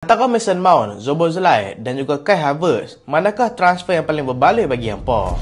Antara Mason Mount, Szoboszlai dan juga Kai Havertz, manakah transfer yang paling berbaloi bagi hampa?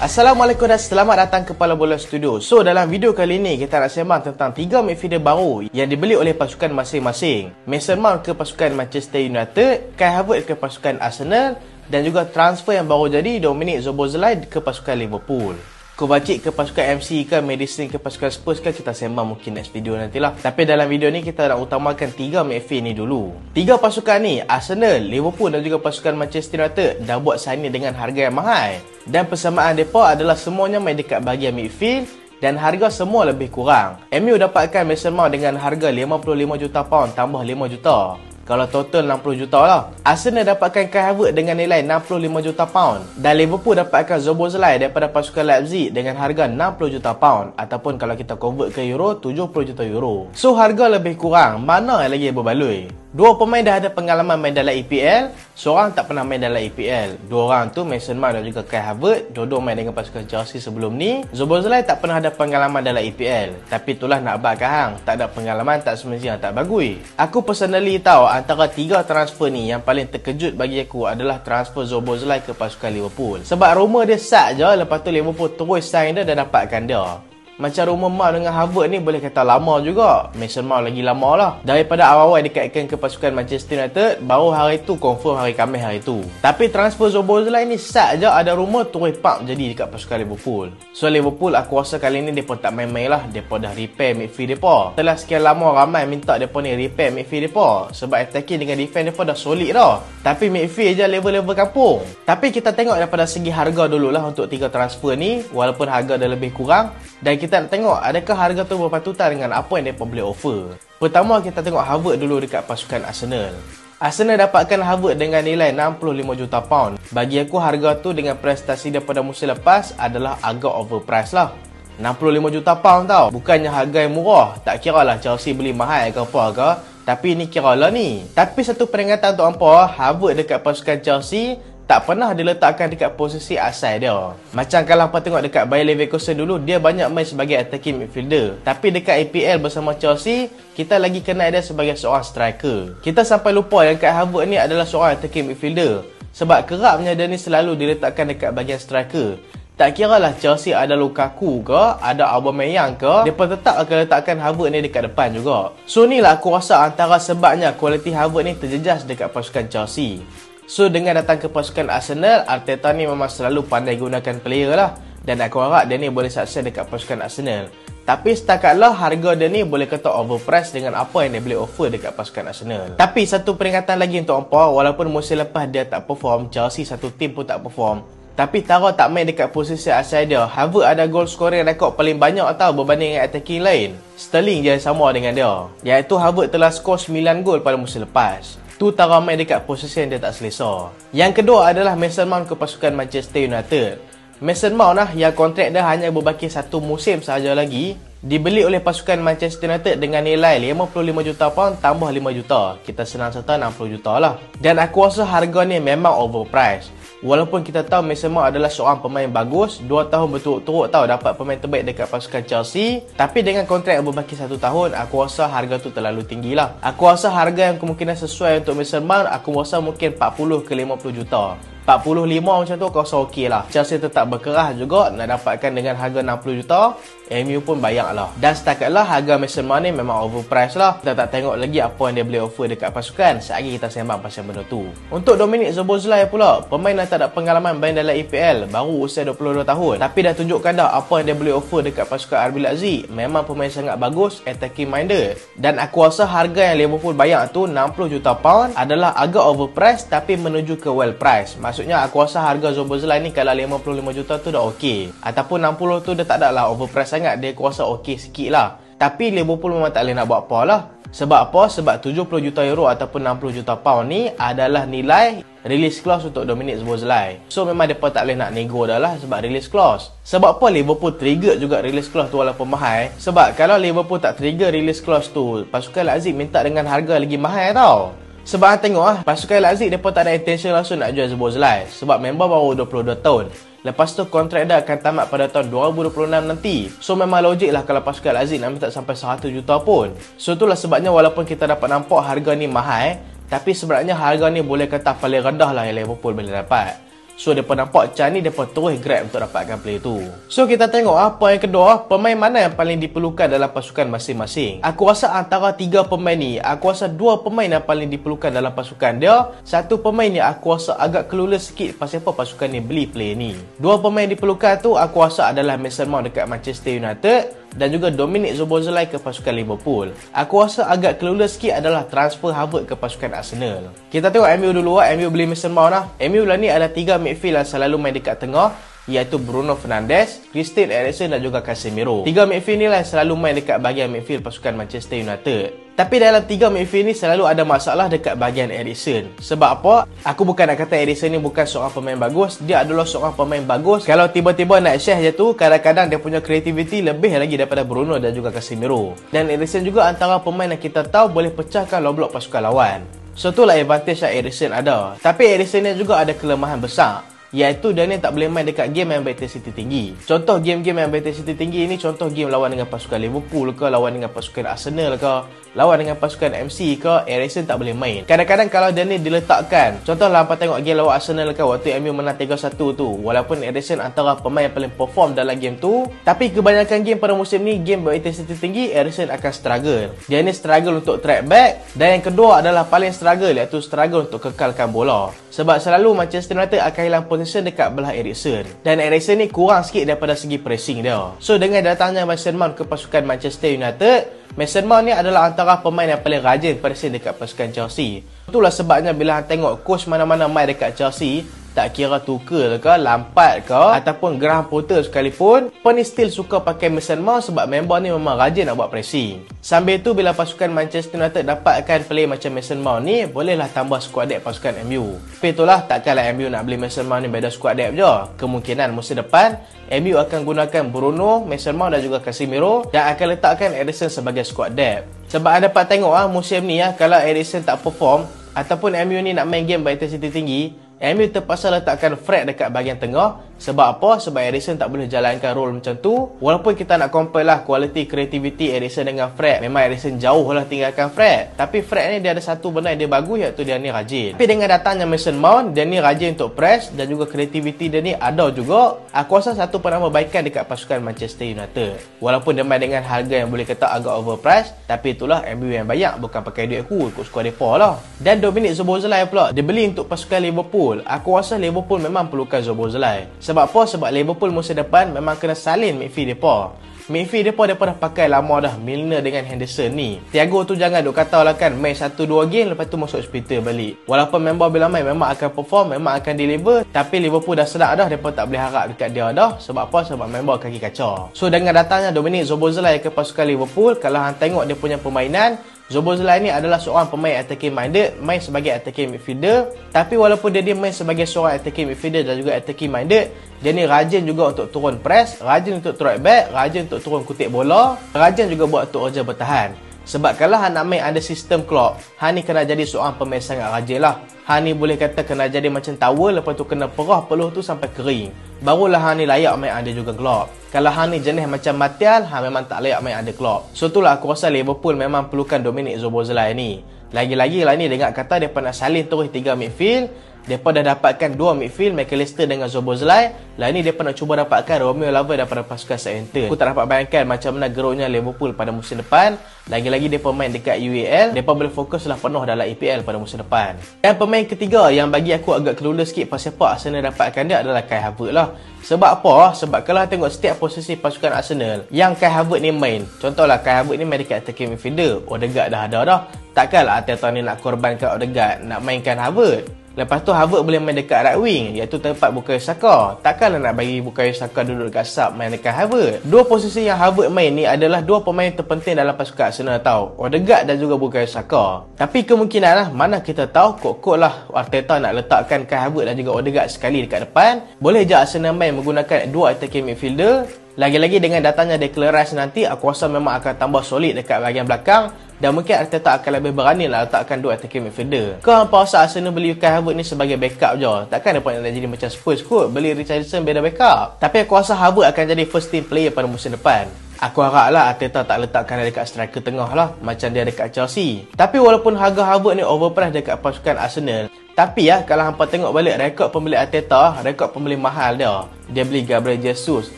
Assalamualaikum dan selamat datang ke Kepala Bola Studio. So, dalam video kali ini kita nak sembang tentang 3 midfielder baru yang dibeli oleh pasukan masing-masing. Mason Mount ke pasukan Manchester United, Kai Havertz ke pasukan Arsenal dan juga transfer yang baru jadi Dominik Szoboszlai ke pasukan Liverpool. Kovacic ke pasukan MC ke, Madison ke pasukan Spurs ke, kita sembang mungkin next video nantilah. Tapi dalam video ni kita nak utamakan 3 midfield ni dulu. 3 pasukan ni, Arsenal, Liverpool dan juga pasukan Manchester United dah buat signing dengan harga yang mahal. Dan persamaan mereka adalah semuanya main dekat bahagian midfield dan harga semua lebih kurang. MU dapatkan Mason Mount dengan harga 55 juta pound tambah 5 juta. Kalau total 60 juta lah. Arsenal dapatkan Kai Havertz dengan nilai 65 juta pound. Dan Liverpool dapatkan Szoboszlai daripada pasukan Leipzig dengan harga 60 juta pound. Ataupun kalau kita convert ke euro, 70 juta euro. So harga lebih kurang. Mana yang lagi berbaloi? Dua pemain dah ada pengalaman main dalam EPL. Seorang tak pernah main dalam EPL. Dua orang tu Mason Mount dan juga Kai Havertz. Dua-dua main dengan pasukan Chelsea sebelum ni. Szoboszlai tak pernah ada pengalaman dalam EPL. Tapi itulah nak bakar hang. Tak ada pengalaman tak semestinya tak bagui. Aku personally tahu antara 3 transfer ni yang paling terkejut bagi aku adalah transfer Szoboszlai ke pasukan Liverpool. Sebab rumor dia sat je, lepas tu Liverpool terus sign dia dan dapatkan dia. Macam rumor Mount dengan Havertz ni boleh kata lama juga. Mason Mount lagi lama lah. Daripada awal-awal dikaitkan ke pasukan Manchester United, baru hari tu confirm hari Khamis hari tu. Tapi transfer Szoboszlai ni sat je ada rumor terus pump jadi dekat pasukan Liverpool. So Liverpool aku rasa kali ni mereka tak main-main lah. Mereka dah repair midfield mereka. Setelah sekian lama ramai minta mereka ni repair midfield mereka. Sebab attacking dengan defense mereka dah solid dah. Tapi midfield je level-level kampung. Tapi kita tengok daripada segi harga dululah untuk 3 transfer ni. Walaupun harga dah lebih kurang. Dan kita nak tengok adakah harga tu berpatutan dengan apa yang mereka boleh offer. Pertama kita tengok Havertz dulu dekat pasukan Arsenal. Arsenal dapatkan Havertz dengan nilai 65 juta pound. Bagi aku harga tu dengan prestasi daripada musim lepas adalah agak overpriced lah. 65 juta pound tau. Bukannya harga yang murah. Tak kira lah Chelsea beli mahal ke apa ke. Tapi ni kira lah ni. Tapi satu peringatan untuk hampa, Havertz dekat pasukan Chelsea tak pernah diletakkan dekat posisi asal dia. Macam kalau hampa tengok dekat Bayer Leverkusen dulu, dia banyak main sebagai attacking midfielder. Tapi dekat EPL bersama Chelsea, kita lagi kenal dia sebagai seorang striker. Kita sampai lupa yang Kai Havertz ni adalah seorang attacking midfielder. Sebab kerapnya dia ni selalu diletakkan dekat bahagian striker. Tak kira lah Chelsea ada Lukaku ke, ada Aubameyang ke, mereka tetap akan letakkan Havertz ni dekat depan juga. So ni lah aku rasa antara sebabnya kualiti Havertz ni terjejas dekat pasukan Chelsea. So dengan datang ke pasukan Arsenal, Arteta ni memang selalu pandai gunakan player lah. Dan aku harap dia ni boleh sukses dekat pasukan Arsenal. Tapi setakatlah harga dia ni boleh kata overpriced dengan apa yang dia boleh offer dekat pasukan Arsenal. Tapi satu peringatan lagi untuk hampa, walaupun musim lepas dia tak perform, Chelsea satu tim pun tak perform. Tapi Tara tak main dekat posisi asal dia. Havertz ada goal scoring rekod paling banyak tau berbanding dengan attacking lain. Sterling je sama dengan dia. Iaitu Havertz telah skor 9 gol pada musim lepas. Tu Tara main dekat posisi yang dia tak selesa. Yang kedua adalah Mason Mount ke pasukan Manchester United. Mason Mount lah yang kontrak dia hanya berbaki 1 musim sahaja lagi. Dibeli oleh pasukan Manchester United dengan nilai 55 juta pound tambah 5 juta. Kita senang serta 60 juta lah. Dan aku rasa harga ni memang overpriced. Walaupun kita tahu Mason Mount adalah seorang pemain bagus, 2 tahun berturut-turut tahu dapat pemain terbaik dekat pasukan Chelsea. Tapi dengan kontrak yang berbaki 1 tahun, aku rasa harga tu terlalu tinggi lah. Aku rasa harga yang kemungkinan sesuai untuk Mason Mount, aku rasa mungkin 40 ke 50 juta. 45 macam tu aku rasa okey lah. Chelsea tetap berkerah juga nak dapatkan dengan harga 60 juta. MU pun bayar lah. Dan setakatlah harga Mason Mount ni memang overpriced lah. Kita tak tengok lagi apa yang dia boleh offer dekat pasukan. Sekejap kita sembang pasal benda tu. Untuk Dominik Szoboszlai pula, pemain yang tak ada pengalaman main dalam EPL, baru usia 22 tahun. Tapi dah tunjukkan dah apa yang dia boleh offer dekat pasukan RB Leipzig. Memang pemain sangat bagus, attacking minded. Dan aku rasa harga yang Liverpool bayar tu 60 juta pound adalah agak overpriced tapi menuju ke well priced. Maksudnya aku rasa harga Szoboszlai ni kalau 55 juta tu dah okey. Ataupun 60 tu dia tak ada lah overpriced sangat. Dia aku rasa okey sikit lah. Tapi Liverpool memang tak boleh nak buat apa lah. Sebab apa? Sebab 70 juta euro ataupun 60 juta pound ni adalah nilai release clause untuk Dominik Szoboszlai. So memang mereka tak boleh nak nego dah lah sebab release clause. Sebab apa Liverpool trigger juga release clause tu walaupun mahal? Sebab kalau Liverpool tak trigger release clause tu, pasukan Leipzig minta dengan harga lagi mahal tau. Sebab tengok pasukan Leipzig mereka tak ada intention langsung nak jual Szoboszlai. Sebab member baru 22 tahun. Lepas tu kontrak dia akan tamat pada tahun 2026 nanti. So memang logik lah kalau pasukan Al-Aziz nak minta sampai 100 juta pun. So itulah sebabnya walaupun kita dapat nampak harga ni mahal, tapi sebenarnya harga ni boleh kata paling rendah lah yang Liverpool boleh dapat. So mereka nampak macam ni, mereka terus grab untuk dapatkan player tu. So kita tengok apa yang kedua, pemain mana yang paling diperlukan dalam pasukan masing-masing. Aku rasa antara 3 pemain ni, aku rasa 2 pemain yang paling diperlukan dalam pasukan dia. Satu pemain ni aku rasa agak clueless sikit pasal apa pasukan ni beli player ni. 2 pemain yang diperlukan tu aku rasa adalah Mason Mount dekat Manchester United dan juga Dominic Szoboszlai ke pasukan Liverpool. Aku rasa agak clueless sikit adalah transfer Harvard ke pasukan Arsenal. Kita tengok MU dulu lah. MU beli Mason Mount lah. MU lah ni ada 3 midfield yang selalu main dekat tengah, iaitu Bruno Fernandes, Christian Eriksen dan juga Casemiro. 3 midfield ni lah yang selalu main dekat bahagian midfield pasukan Manchester United. Tapi dalam 3 midfield ni selalu ada masalah dekat bahagian Eriksen. Sebab apa? Aku bukan nak kata Eriksen ni bukan seorang pemain bagus. Dia adalah seorang pemain bagus. Kalau tiba-tiba nak share je tu, kadang-kadang dia punya kreativiti lebih lagi daripada Bruno dan juga Casemiro. Dan Eriksen juga antara pemain yang kita tahu boleh pecahkan low block pasukan lawan. So itulah advantage yang Eriksen ada. Tapi Eriksen ni juga ada kelemahan besar, iaitu dia ni tak boleh main dekat game yang intensity tinggi. Contoh game-game yang intensity tinggi ni, contoh game lawan dengan pasukan Liverpool ke, lawan dengan pasukan Arsenal ke, lawan dengan pasukan MC ke, Eriksen tak boleh main. Kadang-kadang kalau dia ni diletakkan, contoh lah hampa tengok game lawan Arsenal ke, waktu MU menang 3-1 tu, walaupun Eriksen antara pemain yang paling perform dalam game tu, tapi kebanyakan game pada musim ni, game berintensity tinggi, Eriksen akan struggle. Dia ni struggle untuk track back, dan yang kedua adalah paling struggle, iaitu struggle untuk kekalkan bola. Sebab selalu Manchester United akan hilang position dekat belah Eriksen, dan Eriksen ni kurang sikit daripada segi pressing dia. So dengan datangnya Mason Mount ke pasukan Manchester United, Mason Mount ni adalah antara pemain yang paling rajin pressing dekat pasukan Chelsea. Itulah sebabnya bila tengok coach mana-mana main dekat Chelsea, tak kira Tuchel ke, Lampard ke, ataupun Graham Potter sekalipun, pun still suka pakai Mason Mount sebab member ni memang rajin nak buat pressing. Sambil tu bila pasukan Manchester United dapatkan player macam Mason Mount ni, bolehlah tambah squad depth pasukan MU. Tapi itulah, takkanlah MU nak beli Mason Mount ni beda squad depth je. Kemungkinan musim depan MU akan gunakan Bruno, Mason Mount dan juga Casemiro, dan akan letakkan Eriksen sebagai squad depth. Sebab anda dapat tengok musim ni kalau Eriksen tak perform ataupun MU ni nak main game berintensity tinggi, MU terpaksa letakkan Fred dekat bahagian tengah. Sebab apa? Sebab Eriksen tak boleh jalankan role macam tu. Walaupun kita nak compare lah kualiti kreativiti Eriksen dengan Fred, memang Eriksen jauh lah tinggalkan Fred. Tapi Fred ni dia ada satu benda yang dia bagus, iaitu dia ni rajin. Tapi dengan datangnya Mason Mount, dia ni rajin untuk press dan juga kreativiti dia ni ada juga. Aku rasa satu penambahbaikan dekat pasukan Manchester United. Walaupun dia main dengan harga yang boleh kata agak overpriced, tapi itulah MU yang banyak, bukan pakai duit aku ikut squad depa lah. Dan Dominic Szoboszlai pula dibeli untuk pasukan Liverpool. Aku rasa Liverpool memang perlukan Szoboszlai. Sebab apa? Sebab Liverpool musim depan memang kena salin midfield mereka. Midfield mereka dah pakai lama dah, Milner dengan Henderson ni. Thiago tu jangan duk kata lah kan, main 1-2 game lepas tu masuk hospital balik. Walaupun member bila main memang akan perform, memang akan deliver, tapi Liverpool dah sedap dah, mereka tak boleh harap dekat dia dah. Sebab apa? Sebab member kaki kacau. So dengan datangnya Dominic Szoboszlai ke pasukan Liverpool, kalau hang tengok dia punya permainan, Szoboszlai ni adalah seorang pemain attacking minded, main sebagai attacking midfielder. Tapi walaupun dia main sebagai seorang attacking midfielder dan juga attacking minded, dia ni rajin juga untuk turun press, rajin untuk track back, rajin untuk turun kutip bola, rajin juga buat untuk kerja bertahan. Sebab kalau hang nak main under sistem Klopp, hang ni kena jadi seorang pemain sangat rajin lah. Hang ni boleh kata kena jadi macam towel, lepas tu kena perah peluh tu sampai kering. Barulah hang ni layak main under juga Klopp. Kalau hang ni jenis macam Martial, hang memang tak layak main under Klopp. So itulah aku rasa Liverpool memang perlukan Dominic Szoboszlai ni. Lagi-lagi lah ni dengar kata dia nak salin terus 3 midfield. Mereka dah dapatkan 2 midfield, McAllister dengan Szoboszlai. Lah ni mereka nak cuba dapatkan Romeo Laverne daripada pasukan Southampton. Aku tak dapat bayangkan macam mana geruknya Liverpool pada musim depan. Lagi-lagi mereka main dekat UEL, mereka boleh fokuslah penuh dalam EPL pada musim depan. Dan pemain ketiga yang bagi aku agak clueless sikit pasal apa Arsenal dapatkan dia adalah Kai Havertz lah. Sebab apa? Sebab kalau tengok setiap posisi pasukan Arsenal yang Kai Havertz ni main, contohlah Kai Havertz ni main dekat attacking midfielder, Odegaard dah ada dah. Takkanlah Arteta ni nak korbankan Odegaard, nak mainkan Havertz. Lepas tu Havertz boleh main dekat right wing, iaitu tempat Bukayo Saka. Takkanlah nak bagi Bukayo Saka duduk dekat sub main dekat Havertz. Dua posisi yang Havertz main ni adalah dua pemain terpenting dalam pasukan Arsenal tau, Odegaard dan juga Bukayo Saka. Tapi kemungkinan lah, mana kita tahu kok lah Arteta nak letakkan Kai Havertz dan juga Odegaard sekali dekat depan. Boleh je Arsenal main menggunakan dua attacking midfielder. Lagi-lagi dengan datangnya Declan Rice nanti, aku rasa memang akan tambah solid dekat bahagian belakang. Dan mungkin Arteta akan lebih berani lah letakkan 2 attacking midfielder. Kau hampa rasa Arsenal beli Kai Havertz ni sebagai backup je. Takkan dia nak jadi macam Spurs kot, beli Richarlison beda backup. Tapi aku rasa Havertz akan jadi first team player pada musim depan. Aku haraplah Arteta tak letakkan dia dekat striker tengah lah, macam dia dekat Chelsea. Tapi walaupun harga Havertz ni overpriced dekat pasukan Arsenal, tapi ya, kalau hampa tengok balik rekod pembeli Arteta, rekod pembeli mahal dia. Dia beli Gabriel Jesus,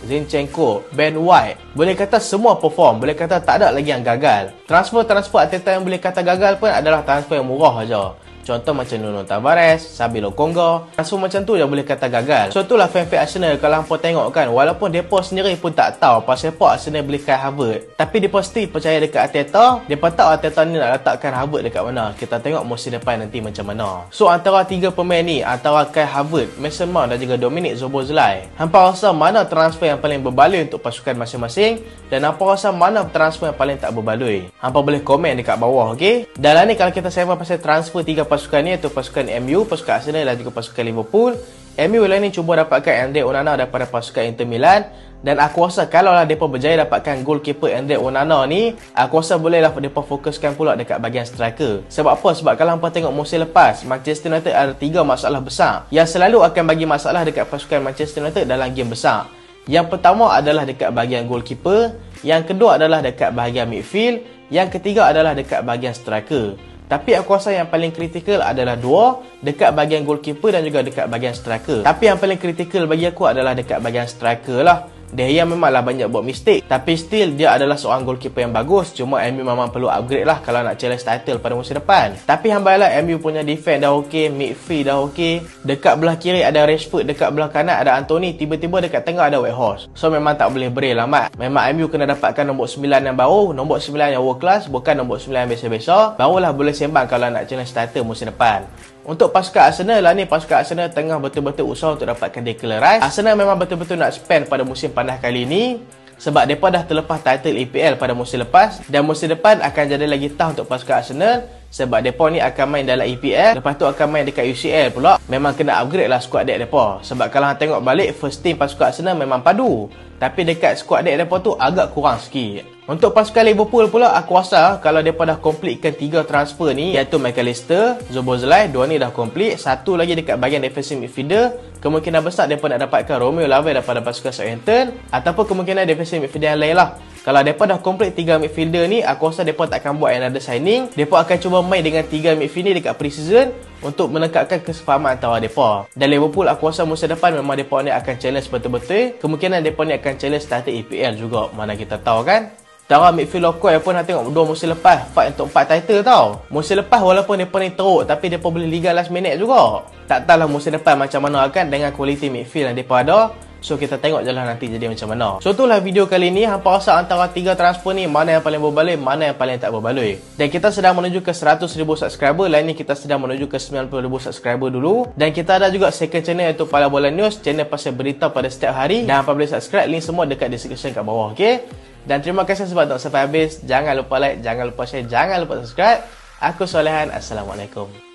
Zinchenko, Ben White. Boleh kata semua perform, boleh kata tak ada lagi yang gagal. Transfer Arteta yang boleh kata gagal pun adalah transfer yang murah aja. Contoh macam Nuno Tavares, Sabilo Konga. Transfer macam tu yang boleh kata gagal. So itulah fan-fan Arsenal kalau hampa tengok kan, walaupun depa sendiri pun tak tahu pasal apa Arsenal beli Kai Havertz, tapi depa mesti percaya dekat Arteta. Depa tahu Arteta ni nak letakkan Havertz dekat mana. Kita tengok musim depan nanti macam mana. So antara 3 pemain ni, antara Kai Havertz, Mason Mount dan juga Dominic Szoboszlai, hampa rasa mana transfer yang paling berbaloi untuk pasukan masing-masing, dan hampa rasa mana transfer yang paling tak berbaloi? Hampa boleh komen dekat bawah, okey? Dan lah ni kalau kita sembang pasal transfer 3 pasukan ni, iaitu pasukan MU, pasukan Arsenal dan juga pasukan Liverpool. MU lah ni cuba dapatkan Andre Onana daripada pasukan Inter Milan, dan aku rasa kalau lah mereka berjaya dapatkan goalkeeper Andre Onana ni, aku rasa bolehlah mereka fokuskan pula dekat bahagian striker. Sebab apa? Sebab kalau hampa tengok musim lepas, Manchester United ada 3 masalah besar yang selalu akan bagi masalah dekat pasukan Manchester United dalam game besar. Yang pertama adalah dekat bahagian goalkeeper, yang kedua adalah dekat bahagian midfield, yang ketiga adalah dekat bahagian striker. Tapi aku rasa yang paling kritikal adalah 2, dekat bahagian goalkeeper dan juga dekat bahagian striker. Tapi yang paling kritikal bagi aku adalah dekat bahagian striker lah. De Gea memanglah banyak buat mistake, tapi still dia adalah seorang goalkeeper yang bagus. Cuma MU memang perlu upgrade lah kalau nak challenge title pada musim depan. Tapi hambalah MU punya defense dah okey, midfield dah okey. Dekat belah kiri ada Rashford, dekat belah kanan ada Anthony, tiba-tiba dekat tengah ada Weghorst. So memang tak boleh beri lah mat. Memang MU kena dapatkan nombor 9 yang baru, nombor 9 yang world class, bukan nombor 9 yang biasa-biasa. Barulah boleh sembang kalau nak challenge title musim depan. Untuk pasukan Arsenal lah ni, pasukan Arsenal tengah betul-betul usaha untuk dapatkan Declan Rice. Arsenal memang betul-betul nak spend pada musim panas kali ni, sebab mereka dah terlepas title EPL pada musim lepas, dan musim depan akan jadi lagi tough untuk pasukan Arsenal. Sebab mereka ni akan main dalam EPL, lepas tu akan main dekat UCL pula. Memang kena upgrade lah squad depth mereka. Sebab kalau tengok balik, first team pasukan Arsenal memang padu, tapi dekat squad depth mereka tu agak kurang sikit. Untuk pasukan Liverpool pula, aku rasa kalau mereka dah completekan 3 transfer ni, iaitu McAllister, Szoboszlai, 2 ni dah complete. 1 lagi dekat bahagian defensive midfielder. Kemungkinan besar mereka nak dapatkan Romeo Lavelle daripada pasukan Southampton, ataupun kemungkinan defensive midfielder yang lain lah. Kalau mereka dah complete 3 midfielder ni, aku rasa mereka takkan buat another signing. Mereka akan cuba main dengan 3 midfield ni dekat pre-season untuk menekatkan kesefahaman antara mereka. Dan Liverpool aku rasa musim depan memang mereka ni akan challenge betul-betul. Kemungkinan mereka ni akan challenge title EPL juga, mana kita tahu kan. Cara midfield lokal pun nak tengok 2 musim lepas fight untuk 4 title tau. Musim lepas walaupun mereka ni teruk, tapi mereka boleh liga last minute juga. Tak tahulah musim depan macam mana kan dengan quality midfield yang mereka ada. So kita tengok je lah nanti jadi macam mana. So itulah video kali ni. Hampa rasa antara 3 transfer ni, mana yang paling berbaloi, mana yang paling tak berbaloi. Dan kita sedang menuju ke 100,000 subscriber. Lain ni kita sedang menuju ke 90,000 subscriber dulu. Dan kita ada juga second channel iaitu Pala Bola News, channel pasal berita pada setiap hari. Dan hampa boleh subscribe, link semua dekat description kat bawah, okay? Dan terima kasih sebab tengok sampai habis. Jangan lupa like, jangan lupa share, jangan lupa subscribe. Aku Solehan. Assalamualaikum.